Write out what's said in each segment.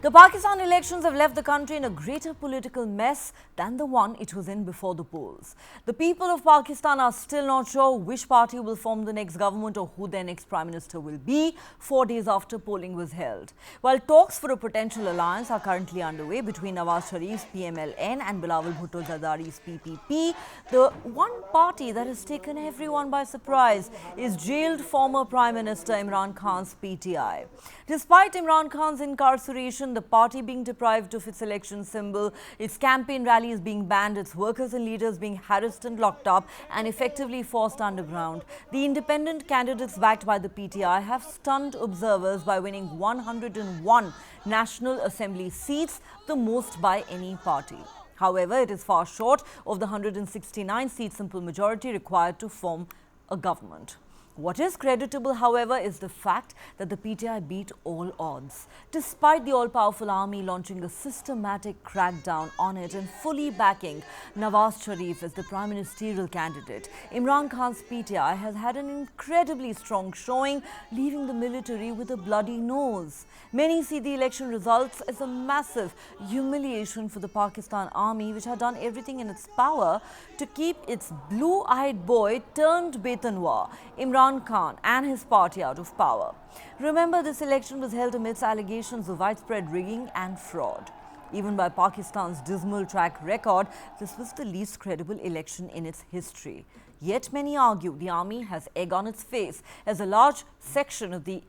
The Pakistan elections have left the country in a greater political mess than the one it was in before the polls. The people of Pakistan are still not sure which party will form the next government or who their next Prime Minister will be 4 days after polling was held. While talks for a potential alliance are currently underway between Nawaz Sharif's PMLN and Bilawal Bhutto Zardari's PPP, the one party that has taken everyone by surprise is jailed former Prime Minister Imran Khan's PTI. Despite Imran Khan's incarceration, the party being deprived of its election symbol, its campaign rallies being banned, its workers and leaders being harassed and locked up and effectively forced underground, the independent candidates backed by the PTI have stunned observers by winning 101 National Assembly seats, the most by any party. However, it is far short of the 169 seat simple majority required to form a government. What is creditable, however, is the fact that the PTI beat all odds. Despite the all-powerful army launching a systematic crackdown on it and fully backing Nawaz Sharif as the prime ministerial candidate, Imran Khan's PTI has had an incredibly strong showing, leaving the military with a bloody nose. Many see the election results as a massive humiliation for the Pakistan army, which had done everything in its power to keep its blue-eyed boy turned Betanwar, Imran Khan, and his party out of power. Remember, this election was held amidst allegations of widespread rigging and fraud. Even by Pakistan's dismal track record, this was the least credible election in its history. Yet many argue the army has egg on its face, as a large section of the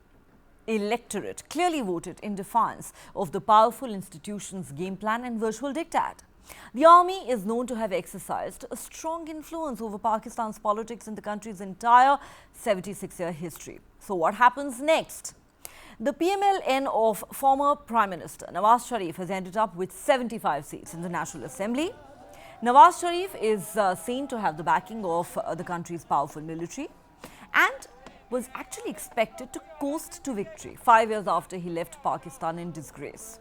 electorate clearly voted in defiance of the powerful institution's game plan and virtual diktat. The army is known to have exercised a strong influence over Pakistan's politics in the country's entire 76-year history. So what happens next? The PMLN of former Prime Minister Nawaz Sharif has ended up with 75 seats in the National Assembly. Nawaz Sharif is seen to have the backing of the country's powerful military and was actually expected to coast to victory 5 years after he left Pakistan in disgrace.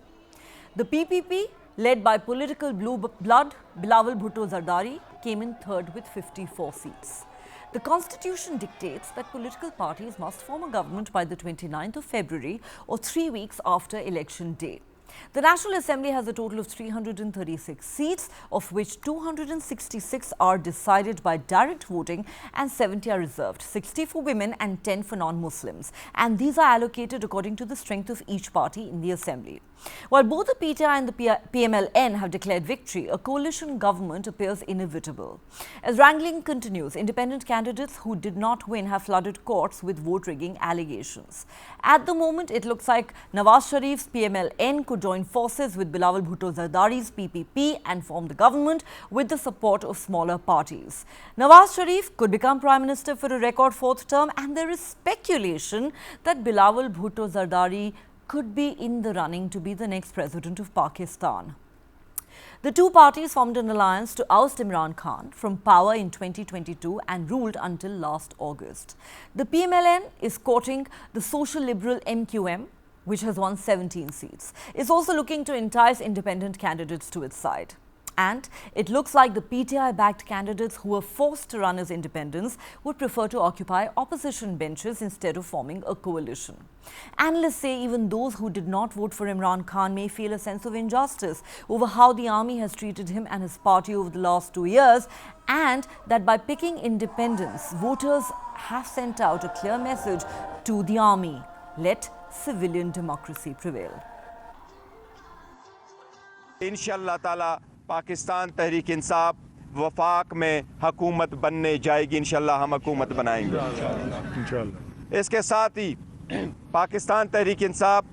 The PPP, led by political blue blood Bilawal Bhutto Zardari, came in third with 54 seats. The constitution dictates that political parties must form a government by the 29th of February or 3 weeks after election day. The National Assembly has a total of 336 seats, of which 266 are decided by direct voting and 70 are reserved, 60 for women and 10 for non-Muslims. And these are allocated according to the strength of each party in the Assembly. While both the PTI and the PMLN have declared victory, a coalition government appears inevitable. As wrangling continues, independent candidates who did not win have flooded courts with vote-rigging allegations. At the moment, it looks like Nawaz Sharif's PMLN could join forces with Bilawal Bhutto Zardari's PPP and form the government with the support of smaller parties. Nawaz Sharif could become Prime Minister for a record 4th term, and there is speculation that Bilawal Bhutto Zardari could be in the running to be the next president of Pakistan. The two parties formed an alliance to oust Imran Khan from power in 2022 and ruled until last August. The PMLN is courting the social liberal MQM, which has won 17 seats. It's also looking to entice independent candidates to its side. And it looks like the PTI-backed candidates who were forced to run as independents would prefer to occupy opposition benches instead of forming a coalition. Analysts say even those who did not vote for Imran Khan may feel a sense of injustice over how the army has treated him and his party over the last 2 years, and that by picking independents, voters have sent out a clear message to the army: let civilian democracy prevail. इंशाअल्लाह ताला पाकिस्तान तहरीक इंसाफ वफाक में हुकूमत बनने जाएगी। इंशाअल्लाह हम हुकूमत बनाएंगे इंशाअल्लाह। इसके साथ ही पाकिस्तान तहरीक इंसाफ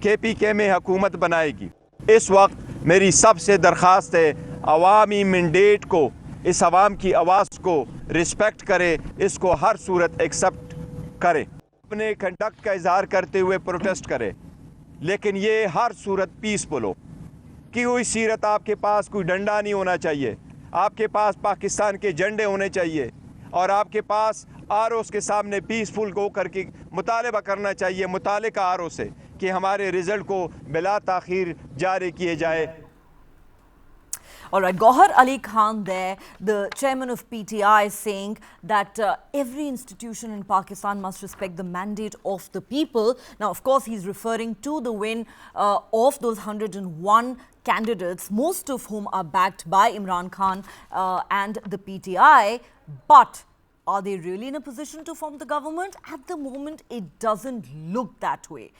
KPK में हुकूमत बनाएगी। इस वक्त मेरी सबसे दरख्वास्त है, अवामी मैंडेट को, इस अवाम की आवाज़ को रिस्पेक्ट करे, इसको हर सूरत एक्सेप्ट करे, अपने कंडक्ट का इजहार करते हुए प्रोटेस्ट करे, लेकिन ये हर सूरत पीसफुल हो। कि कोई सीरत आपके पास कोई डंडा नहीं होना चाहिए, आपके पास पाकिस्तान के झंडे होने चाहिए और आपके पास आरओस के सामने पीसफुल गो करके मुतालबा करना चाहिए, मुतालिका आरओ से, कि हमारे रिजल्ट को बिला ताखीर जारी किए जाए। All right, Gohar Ali Khan there, the chairman of PTI, saying that every institution in Pakistan must respect the mandate of the people. Now, of course, he's referring to the win of those 101 candidates, most of whom are backed by Imran Khan and the PTI. But are they really in a position to form the government? At the moment, it doesn't look that way.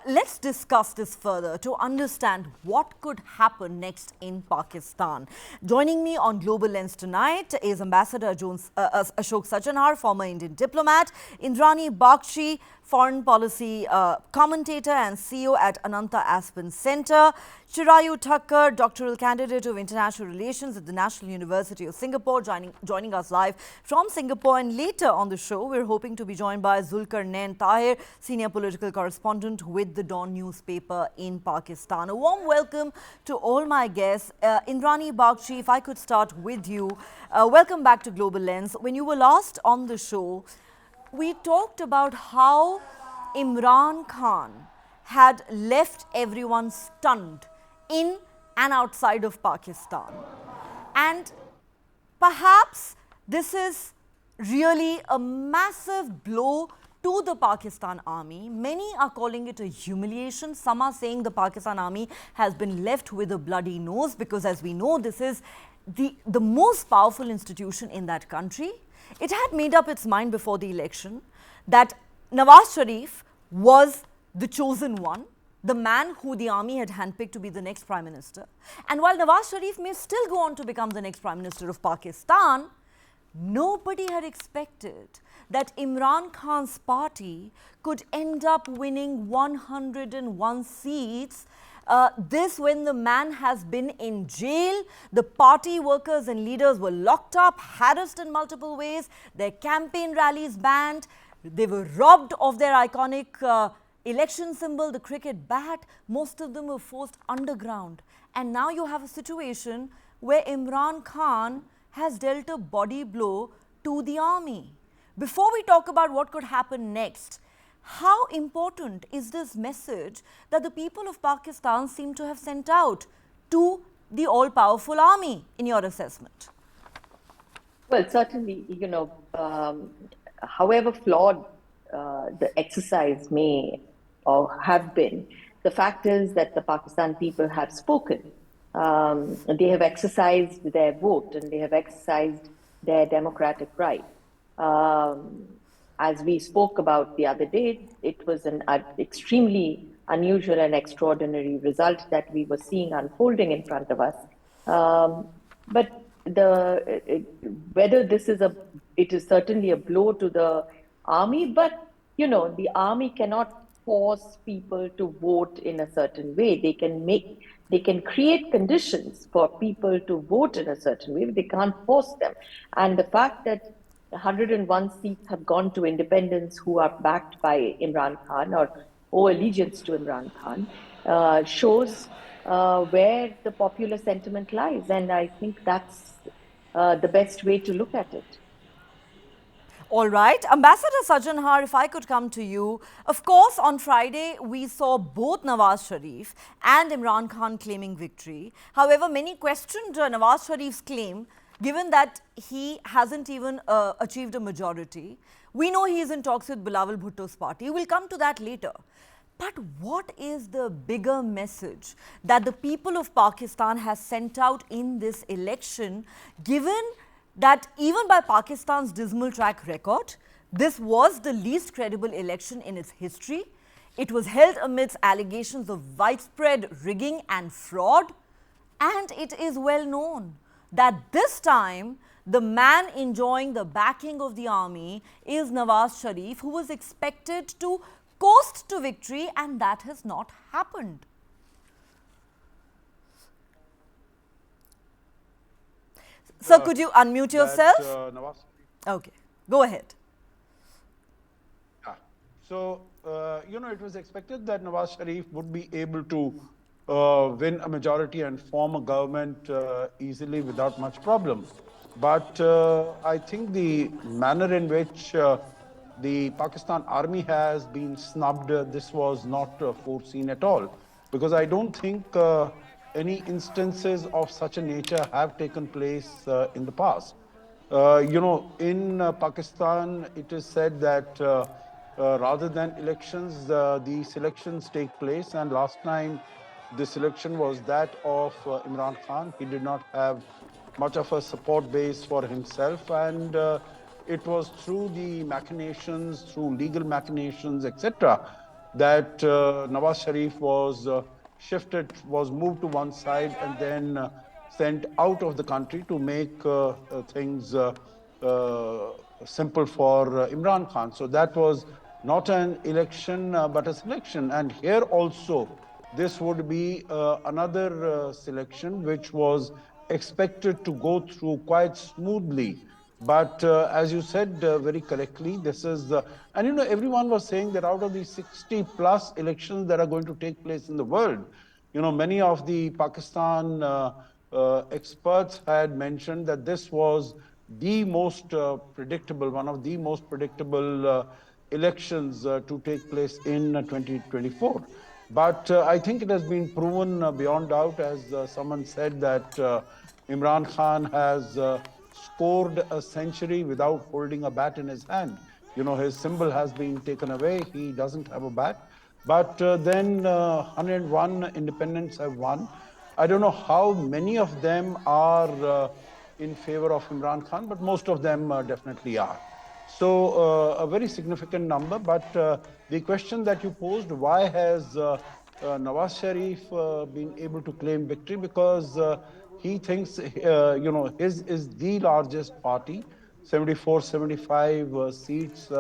Let's discuss this further to understand what could happen next in Pakistan. Joining me on Global Lens tonight is Ambassador Ashok Sajanhar, former Indian diplomat, Indrani Bakshi, foreign policy commentator and CEO at Ananta Aspen Center, Chirayu Thakkar, doctoral candidate of international relations at the National University of Singapore, joining us live from Singapore. And later on the show, we're hoping to be joined by Zulkarnain Tahir, senior political correspondent with the Dawn newspaper in Pakistan. A warm welcome to all my guests. Indrani Bakshi, if I could start with you. Welcome back to Global Lens. When you were last on the show, we talked about how Imran Khan had left everyone stunned in and outside of Pakistan. And perhaps this is really a massive blow to the Pakistan army. Many are calling it a humiliation. Some are saying the Pakistan army has been left with a bloody nose because, as we know, this is the most powerful institution in that country. It had made up its mind before the election that Nawaz Sharif was the chosen one, the man who the army had handpicked to be the next prime minister. And while Nawaz Sharif may still go on to become the next prime minister of Pakistan, nobody had expected that Imran Khan's party could end up winning 101 seats. This when the man has been in jail, the party workers and leaders were locked up, harassed in multiple ways, their campaign rallies banned, they were robbed of their iconic election symbol, the cricket bat. Most of them were forced underground. And now you have a situation where Imran Khan has dealt a body blow to the army. Before we talk about what could happen next, how important is this message that the people of Pakistan seem to have sent out to the all-powerful army, in your assessment? Well, certainly, however flawed the exercise may or have been, the fact is that the Pakistan people have spoken. They have exercised their vote and they have exercised their democratic right. As we spoke about the other day, it was an extremely unusual and extraordinary result that we were seeing unfolding in front of us. But whether this is it is certainly a blow to the army, but the army cannot force people to vote in a certain way. They can create conditions for people to vote in a certain way, but they can't force them. And the fact that 101 seats have gone to independents who are backed by Imran Khan or owe allegiance to Imran Khan shows where the popular sentiment lies. And I think that's the best way to look at it. All right. Ambassador Sajanhar, if I could come to you. Of course, on Friday, we saw both Nawaz Sharif and Imran Khan claiming victory. However, many questioned Nawaz Sharif's claim, given that he hasn't even achieved a majority. We know he is in talks with Bilawal Bhutto's party. We'll come to that later. But what is the bigger message that the people of Pakistan has sent out in this election, given that even by Pakistan's dismal track record, this was the least credible election in its history? It was held amidst allegations of widespread rigging and fraud. And it is well known that this time, the man enjoying the backing of the army is Nawaz Sharif, who was expected to coast to victory, and that has not happened. Sir, could you unmute yourself? Okay, go ahead. So, it was expected that Nawaz Sharif would be able to win a majority and form a government easily without much problem. But I think the manner in which the Pakistan army has been snubbed, this was not foreseen at all. Because I don't think any instances of such a nature have taken place in the past. In Pakistan, it is said that rather than elections, the selections take place. And last time, the selection was that of Imran Khan. He did not have much of a support base for himself. And it was through the machinations, through legal machinations, etc., that Nawaz Sharif was was moved to one side and then sent out of the country to make things simple for Imran Khan. So that was not an election, but a selection. And here also, this would be another selection which was expected to go through quite smoothly. But as you said very correctly, this is, and everyone was saying that out of these 60 plus elections that are going to take place in the world, many of the Pakistan experts had mentioned that this was the most predictable, one of the most predictable elections to take place in 2024. But I think it has been proven beyond doubt, as someone said, that Imran Khan has scored a century without holding a bat in his hand. His symbol has been taken away. He doesn't have a bat. But then 101 independents have won. I don't know how many of them are in favor of Imran Khan, but most of them definitely are. So a very significant number. But the question that you posed, why has Nawaz Sharif been able to claim victory? Because he thinks, his is the largest party, 74, 75 seats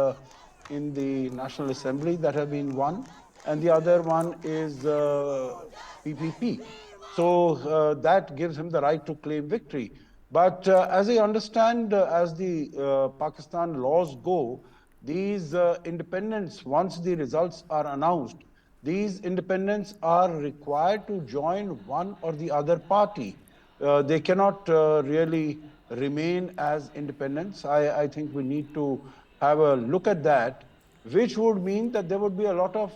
in the National Assembly that have been won. And the other one is PPP. So that gives him the right to claim victory. But as I understand, as the Pakistan laws go, these independents, once the results are announced, these independents are required to join one or the other party. They cannot really remain as independents. I think we need to have a look at that, which would mean that there would be a lot of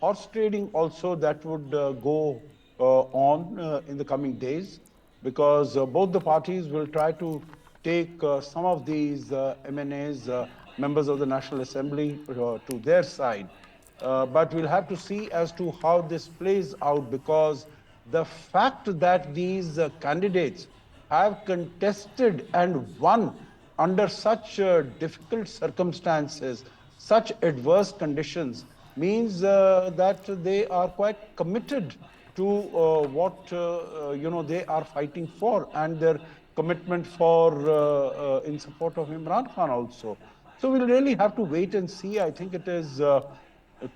horse trading also that would go on in the coming days, because both the parties will try to take some of these MNAs, members of the National Assembly, to their side. But we'll have to see as to how this plays out, because the fact that these candidates have contested and won under such difficult circumstances, such adverse conditions, means that they are quite committed to what they are fighting for, and their commitment for in support of Imran Khan also. So we'll really have to wait and see. I think it is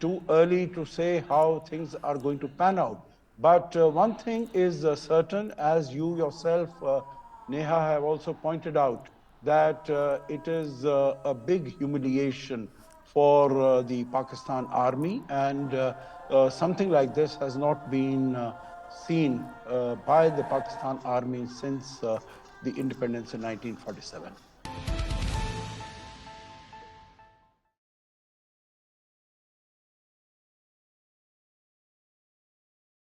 too early to say how things are going to pan out. But one thing is certain, as you yourself, Neha, have also pointed out, that it is a big humiliation for the Pakistan army, and something like this has not been seen by the Pakistan army since the independence in 1947.